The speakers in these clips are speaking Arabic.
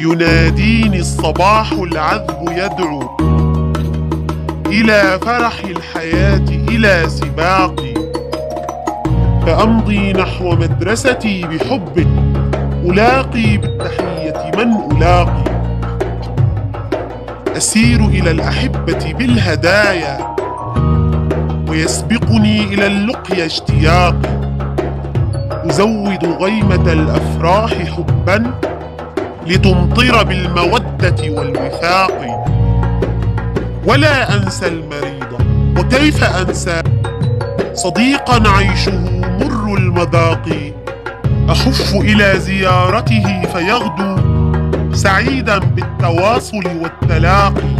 يناديني الصباح العذب يدعو إلى فرح الحياة، إلى سباقي، فأمضي نحو مدرستي بحب، ألاقي بالتحية من ألاقي، أسير إلى الأحبة بالهدايا، ويسبقني إلى اللقيا اشتياقي، أزود غيمة الأفراح حبا لتمطر بالمودة والوفاق، ولا أنسى المريض، وكيف أنسى صديقا عيشه مر المذاق، أحف إلى زيارته فيغدو سعيدا بالتواصل والتلاقي،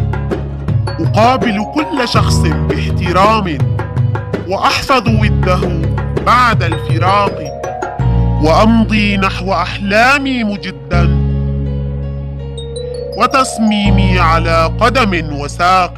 أقابل كل شخص باحترام وأحفظ وده بعد الفراق، وأمضي نحو أحلامي مجدا وتصميمي على قدم وساق.